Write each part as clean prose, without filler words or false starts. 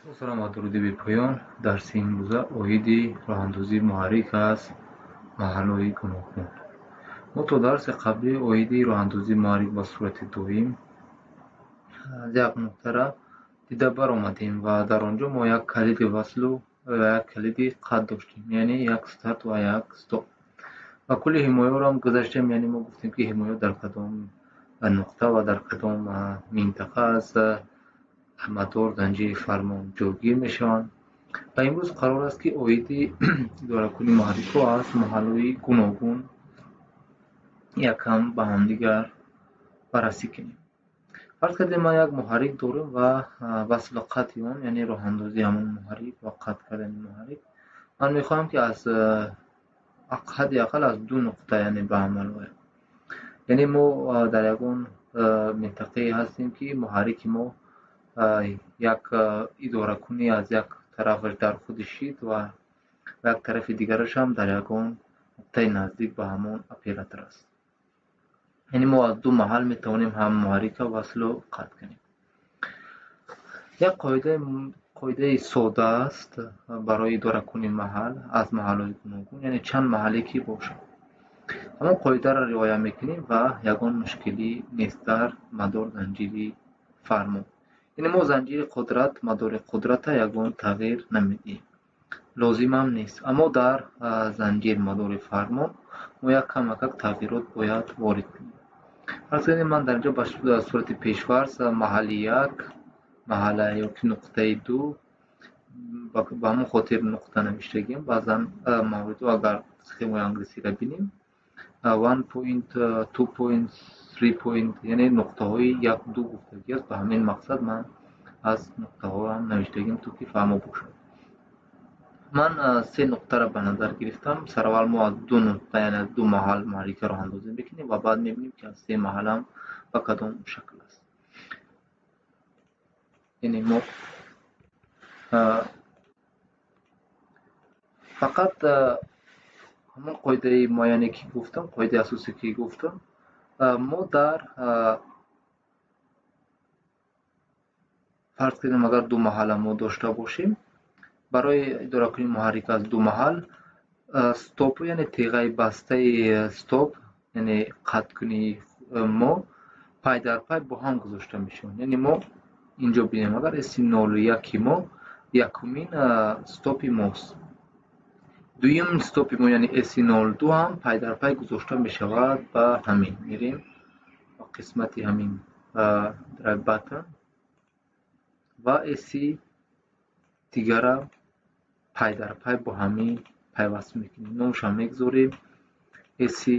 Salom va durude be poyon. Darsi imruza oidi roҳандозии муҳаррик аз маҳалҳои гуногун. Мо то дарси қаблӣ оиди роҳандозии муҳаррик ба сурати доим аз як нуқтара дида баромадем ва дар онҷо мо як калиди васлу ва як калиди қат доштем, яъне як старт ва як стоп. Ва кулли ҳимояҳоам гузаштем, яъне мо гуфтем ки ҳимоя дар кадом нуқта ва дар кадом минтақа аз мадор занҷири фармон ҷойгир мешаванд. Ва имрӯз қарор аст ки оиди идоракунии муҳаррикҳо аз маҳалҳои гуногун якам ба ҳамдигар баррасӣ кунем. фарз кардем ман як муҳаррик дорем ва васлу қатъи он, яъне роҳандозии ҳамон муҳаррик ва қатъ кардани муҳаррик, ман мехоҳам ки аз ҳадди ақал аз ду нуқта яъне ба амал ояд. яъне мо дар ягон минтақае ҳастем ки муҳаррики мо як идоракунӣ аз як тарафаш дар худи шид ва як тарафи дигараш ҳам дар ягон нуқтаи наздик ба ҳамон оператор аст. яъне мо аз ду маҳал метавонем ҳам муҳаррика васлу қатъ кунем. як қоидаи сода аст барои идоракунии маҳал аз маҳалҳои гуногун, яъне чанд маҳале ки бошад. ҳамон қоидаро риоя мекунем ва ягон мушкилӣ нест дар мадор занҷири фармон. яъне мо занҷири қудрат, мадори қудрата ягон тағйир намедиҳем, лозимам нест. аммо дар занҷир мадори фармон мо як камакак тағйирот бояд ворид кунем. фарз кунем ман дар инҷо ба сурати пешварз маҳали як, маҳала ёки нуқтаи ду, ба ҳамон хотир нуқта навиштагием. баъзан мавридо агар сихемои англисиро бинем 1 point, 2 point, 3 point, яъне нуқтаҳои як ду гуфтагӣ аст. ба ҳамин мақсад ман аз нуқтаҳоам навиштагием, то ки фаҳмо бошад. ман се нуқтаро ба назар гирифтам. сараввал мо аз ду нуқта, яъне аз ду маҳал муҳаррика роҳандозӣ мекунем ва баъд мебинем ки аз се маҳалам ба кадом шакл аст. яъне мо фақат ҳамон қоидаи муайяне ки гуфтам, қоидаи асосие ки гуфтам, мо дар фарз кунем агар ду маҳала мо дошта бошем, барои идоракунии муҳаррик аз ду маҳал стоп, яъне теғаи бастаи стоп, яъне қатъкунии мо пай дар пай бо ҳам гузошта мешаванд. яъне мо инҷо бинем, агар эси 01 мо якумин стопи мост, дуюмин стопи мо яъне эси 02 ҳам пай дар пай гузошта мешавад. ба ҳамин мирем ба қисмати ҳамин драйв баттон ва эси дигара пай дар пай бо ҳамин пайваст мекунем. номашам мегузорем эси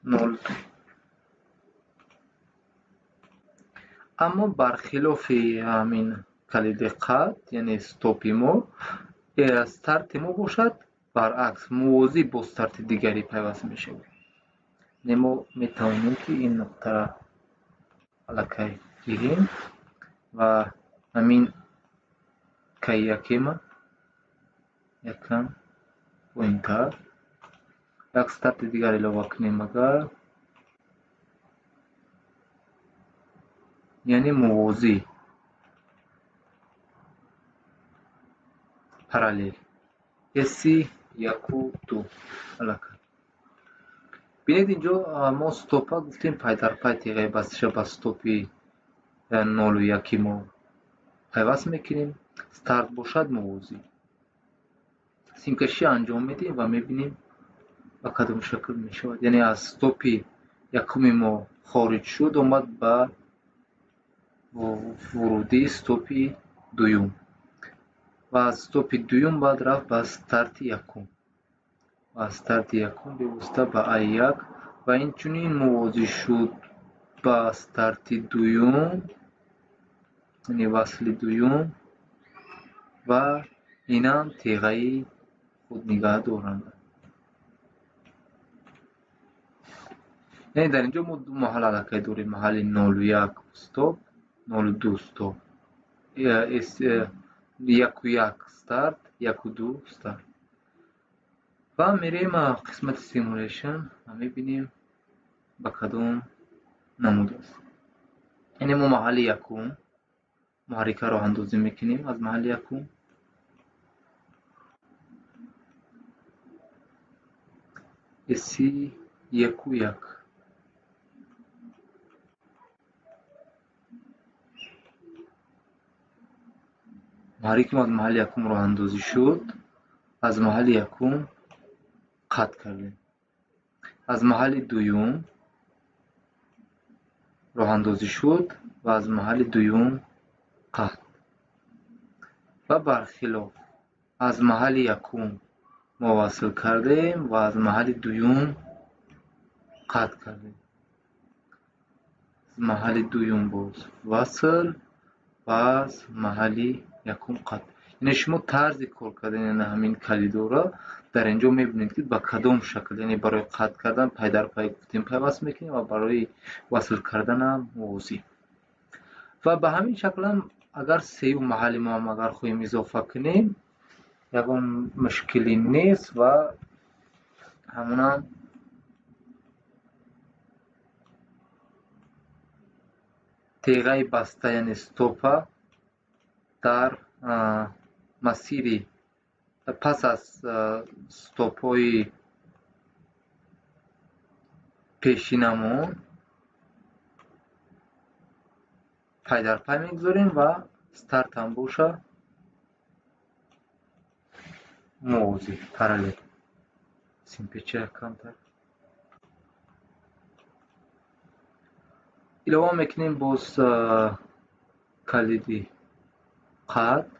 02. аммо бархилофи ҳамин калиди қатъ, яъне стопи мо, старти мо бошад баръакс, мувозӣ бо старти дигари пайваст мешавад. мо метавонем ки ин нуқтаро аллакай гирем ва ҳамин кайякема якам поинтар як старти дигар илова кунем, агар яъне мувозӣ параллел эси 1-2 аллакай. бинед инҷо мо стопа гуфтем пай дар пай теғаи басташа ба стопи 01 мо пайваст мекунем. старт бошад мувозӣ. синкашӣ анҷом медиҳем ва мебинем ба кадом шакл мешавад. яъне аз стопи якуми мо хориҷ шуд, омад ба вурудии стопи дуюм ва аз стопи дуюм баъд рафт ба старти якум ва аз старти якум бевосита ба I1 ва инчунин мувозӣ шуд ба старти дуюм, яъне васли дуюм, ва инам теғаи худ нигаҳ доранд. яъне дар инҷо мо ду маҳал аллакай дорем. маҳали 01 стоп, 02 стоп, 1-1 старт, 1-2 старт. ва мерем қисмати simulation ва мебинем ба кадом намуд аст. яъне мо маҳали якум محرک راه اندازی میکنیم از محل یکم. اسی یک و یک. محرک ما از محل یکم راه اندازی شد، از محل یکم قطع کردیم. از محل دوم راه اندازی شد و از محل دوم قطع. و برخلاف از محل یکم ما وصل کردیم و از محل دوم قطع کردیم. از محل دوم باز وصل و از محل یکم قطع. یعنی شما طرز کار کردن همین کلیدو را در اینجا میبینید که با کدام شکل، یعنی برای قطع کردن پای در پای گفتیم پیوست میکنیم و برای وصل کردن هم موضوع. و به همین شکل هم اگر سیو محل ما هم اگر خواهیم اضافه کنیم یکم مشکلی نیست و همون هم تیغه بسته یعنی استوپا در مسیری پس از استوپای پیشینمون پای در پای میگذاریم و استارت هم باشه موضوع پرالیل سیمپیچه کمتر ایلوه میکنیم باز کلیدی قد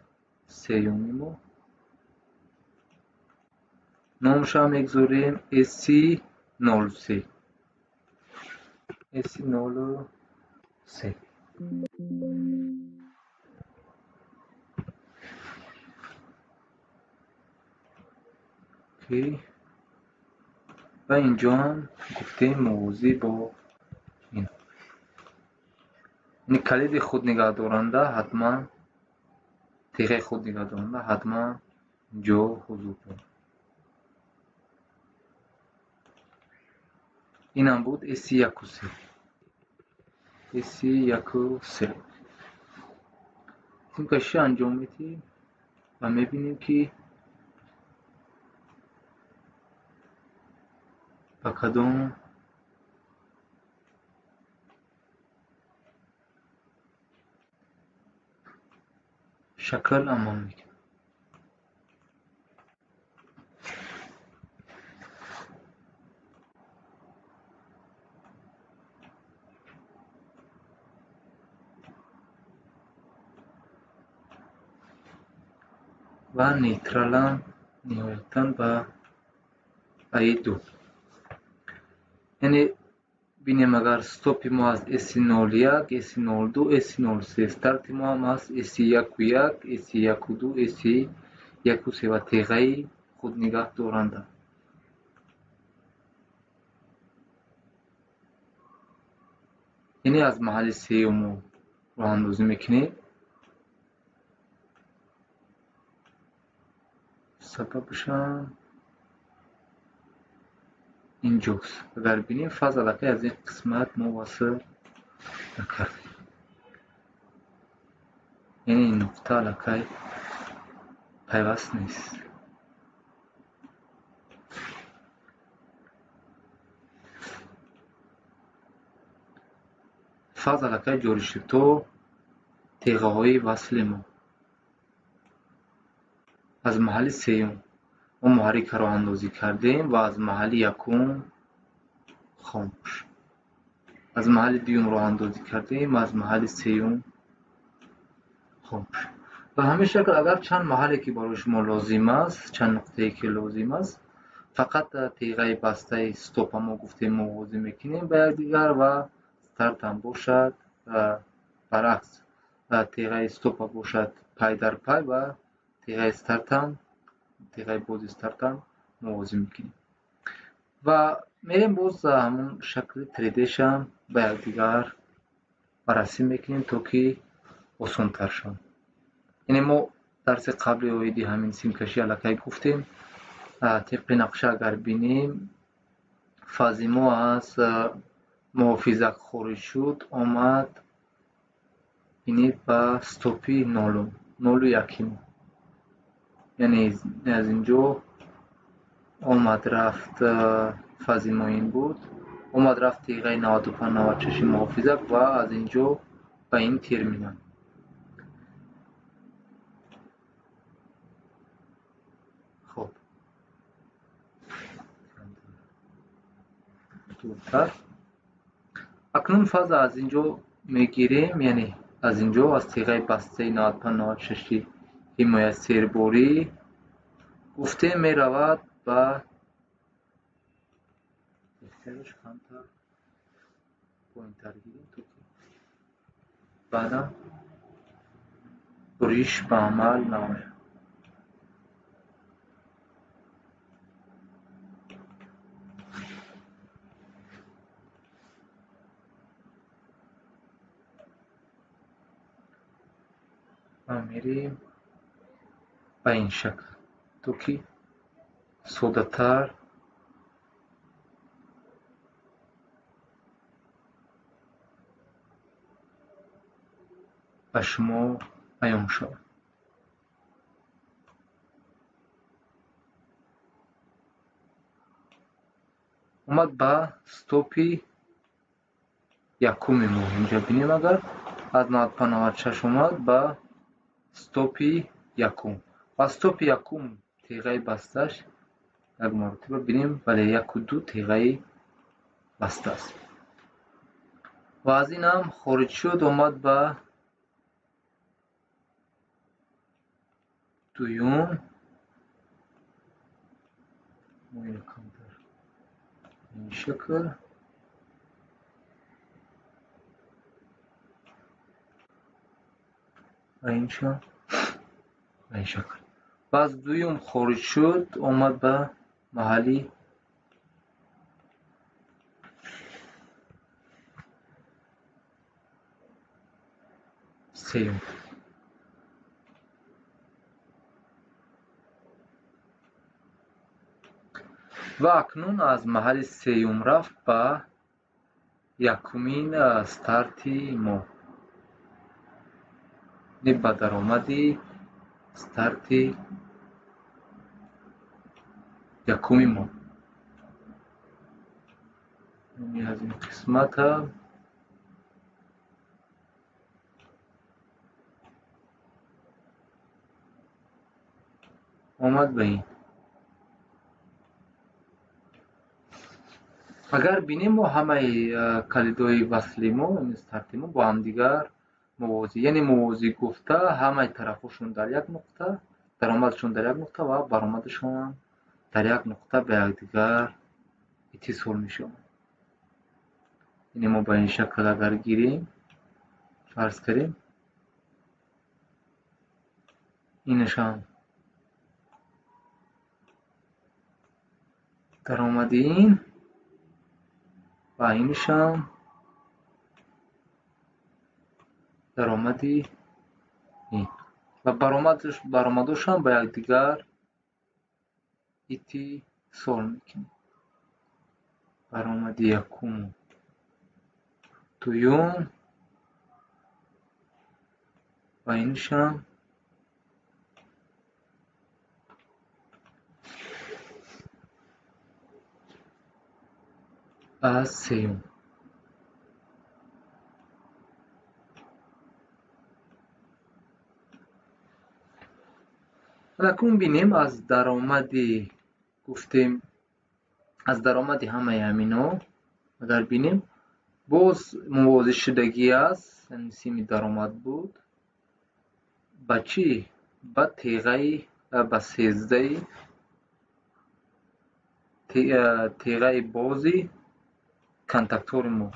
سیومی ما نامش هم میگذاریم AC03 AC03 و اینجا هم گفتیم موضوع با این کلید خود نگاه دارنده حتما تیغه خود نگاه دارنده حتما اینجا حضور دارد. این هم بود AC13 AC13 این کشی انجام میدیم و میبینیم که با کدام شکل عمل میکنه. و نیترال هم نهایتاً به ای2 یعنی بینیم اگر ستوپی ما از AC01 AC02 AC03 استارت ما هم از AC11 AC12 AC13 و تیغه خود نگاه دارنده. یعنی از محل سیوم راه اندازی میکنیم سببش هم اینجاست. اگر بینیم فاز علاقه از این قسمت ما وصل نکردیم، یعنی این نقطه علاقه پیوست نیست. فاز علاقه جاری شد تو تیغه های وصل ما از محل سیوم ما محرک راه اندازی کردیم و از محل یکم خاموش، از محل دوم راه اندازی کردیم و از محل سیوم خاموش. و همین شکل اگر چند محلی که برای شما لازم است، چند نقطه‌ای که لازم است، فقط تیغه بسته استوپ ما گفتیم موازی میکنیم به یکدیگر و استارت هم باشد برعکس تیغه استوپ باشد پای در پای و تیغه استارت هم تیغه باز استارت هم موازی میکنیم و میریم باز همون شکل 3Dش هم به یکدیگر بررسی میکنیم تا که آسان تر شد. یعنی ما درس قبل اویدی همین سیم کشی علاقه گفتیم طبق نقشه اگر بینیم فازی ما از محافظه خارج شد آمد бинед ба стопи нолу яким, яъне аз инҷо омад рафт фази мо ин буд, омад рафт тиғаи 95-96 муҳофизак ва аз инҷо ба ин терминал. хуб дуртар. акнун фаза аз инҷо мегирем, яъне аз инҷо аз тиғаи бастаи 95-96 ҳимояи серборӣ гуфтем меравад ба баъдам буриш ба амал наояд. ва мерем ба ин шакл, то ки соддатар ба шумо аён шавад. омад ба стопи якуми мо. инҷа бинем, агар аз 95-96 омад ба стопи якум. ба стопи якум тиғаи басташ як маротиба бинем, бале 1-2 тиғаи баста аст. ва аз инам хориҷ шуд, омад ба дуюм. ин шакл ин шакл. ва аз дуюм хориҷ шуд, омад ба маҳалли сеюм. ва акнун аз маҳалли сеюм рафт ба якумин старти мо, ба даромади старти якуми мо. аз ин қисматам омад ба ин. агар бинем, мо ҳамаи калидои васли мо, старти мо бо ҳамдигар мувозӣ, яъне мувозӣ гуфта ҳамаи тарафҳошон дар як нуқта, даромадшон дар як нуқта ва баромадашон дар як нуқта ба якдигар иттисол мешаванд. яъне мо ба ин шакл агар гирем, фарз карем, инашам даромади ин ва инашам даромади ин ва баромадошам ба якдигар иттисол мекунем. баромади якум дуюм ва инашам аз сеюм. акнун бинем аз даромади гуфтем, аз даромади ҳамаи ҳамино агар бинем, боз мувозишудагӣ аст, яъне сими даромад буд ба чӣ? ба тиғаи ба 13 тиғаи бози контактори мо,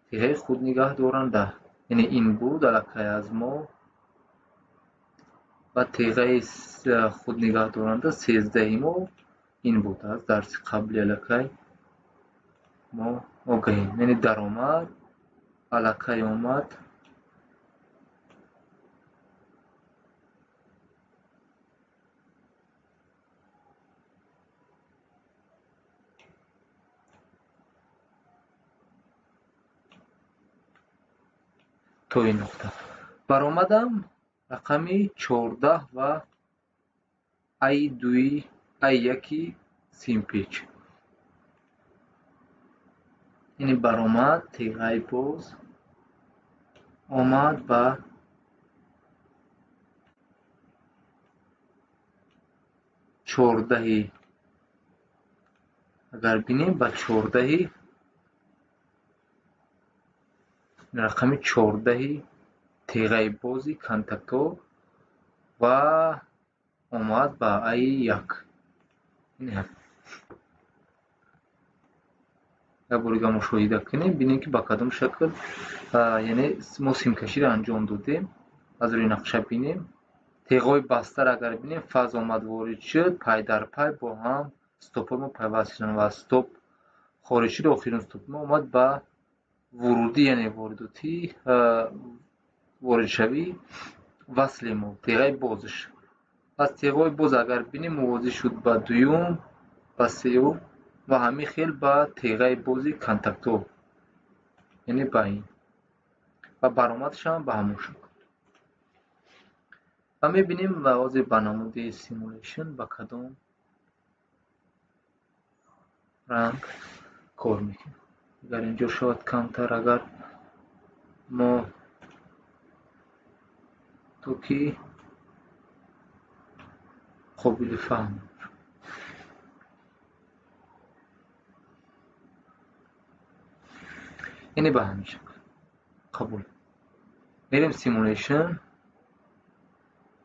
тиғаи худнигаҳдоранда, яъне ин буд аллакай аз мо, ва тиғаи худнигаҳдоранда 13 мо ин буд. аз дарси қабли аллакай мо огаҳем, яъне даромад аллакай омад توی نقطه برآمدم رقمی 14 و ای دوی ای یکی سیم پیچ یعنی برآمد تیغه باز آمد به 14 اگر بینیم به 14 رقم 14 تیغه بازی کنتاکتور و آمد به ای یک یک بارگاه مشاهده کنیم بینیم که با کدام شکل یعنی ما سیمکشی را انجام دادیم از روی نقشه بینیم تیغای بسته را اگر بینیم فاز آمد وارد شد پای در پای با هم استوپ ما پیوست شدن و استوپ خارج شد آخرین استوپ ما آمد به ورودی یعنی وارداتی وارد شوی وصل ما تیغای بازش از تیغای باز اگر بینیم موازی شد با دوم با سوم و همین خیل با تیغه بازی کنتاکتور یعنی با این و برآمدش هم به همون شکل و میبینیم مواضع برنامه سیمولیشن با کدام رنگ کار میکنه اگر اینجا شاید کمتر اگر ما تو که قابل فهم یعنی به همین شکل قبول میریم سیمولیشن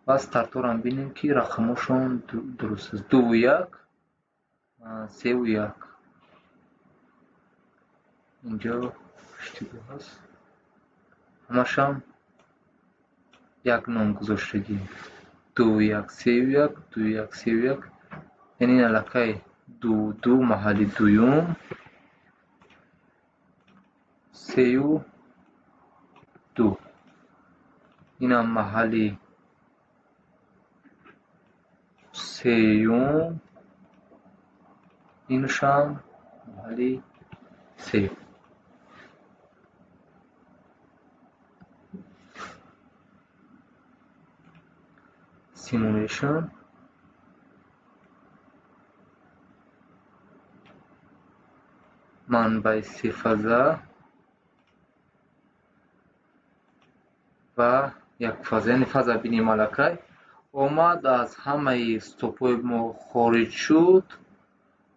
و از ترتور هم بینیم که رقمشون درست است 2 و 1 3 و 1 اینجا اشتباه هست همش هم یک نام گذاشتگی 2 و 1 3 و 1 2 و 1 3 و 1 یعنی علاقه 2 2 محلی دویوم 3 و 2 این هم محلی سیوم اینش هم محلی سیوم سیمولیشن منبع 3 فازه و یک فازه یعنی فازه بینیم علاقه آمد از همه استوپ‌های ما خارج شد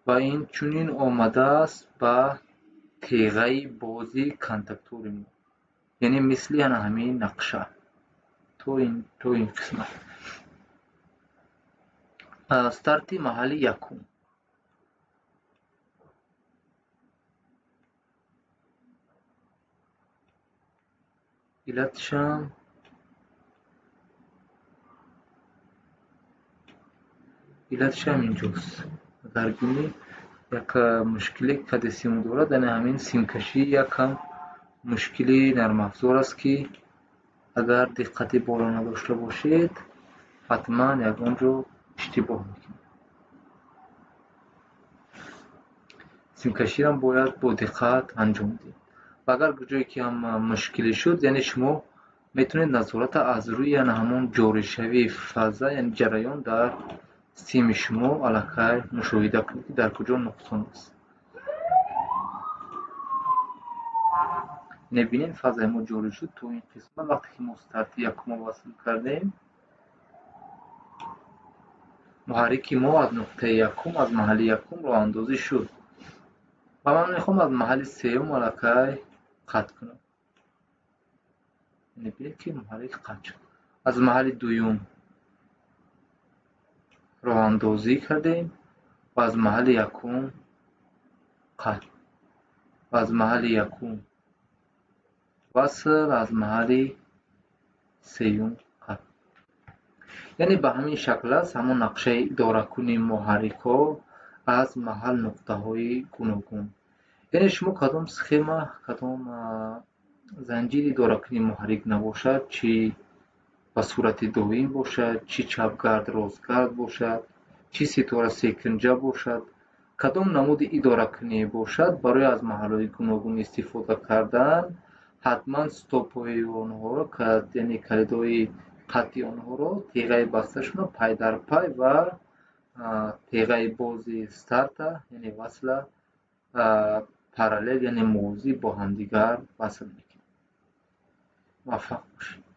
و این چنین آمده است به تیغه بازی کنتاکتور ما یعنی مثل همین نقشه تو این قسمت استارتی محلی یکم علتش هم اینجاست اگر بینی یک مشکلی که سیم دارد یعنی همین سیمکشی یکم مشکلی نرم افزار است که اگر دقتی بالا نداشته باشید حتما یگان رو اشتباه میکنید سیمکشی را باید با دقت انجام دید و اگر جایی که هم مشکلی شد یعنی شما میتونید نظارت از روی یعنی همون جاری شوی فازه یعنی جریان در سیم شما علاقه مشاهده کنید که در کجا نقصان است نبینید فازه ما جاری شد تو این قسمت وقتی که ما استارت یکم وصل کردیم محرک ما از نقطه یکم از محل یکم راه اندازی شد و من میخوام از محل سوم علاقه قطع کنم نبینید که محرک قطع شد از محل دوم راه اندازی کردیم و از محل یکم قطع و از محل یکم وصل از محل سوم قطع یعنی به همین شکل است همون نقشه اداره کنی محرک ها از محل نقطه های گوناگون یعنی شما کدام سخیمه کدام زنجیر اداره کنی محرک نباشد چی به صورت دویم باشد چی چپگرد راستگرد باشد چی ستاره سکنجه باشد کدام نمود اداره کنی باشد برای از محل های گوناگون استفاده کردن ҳатман стопҳои онҳоро, яъне калидҳои қатъи онҳоро теғаи басташона пай дар пай ва теғаи бози старта, яъне васла параллел, яъне мувозӣ бо ҳамдигар васл мекунем. муваффақ бошед.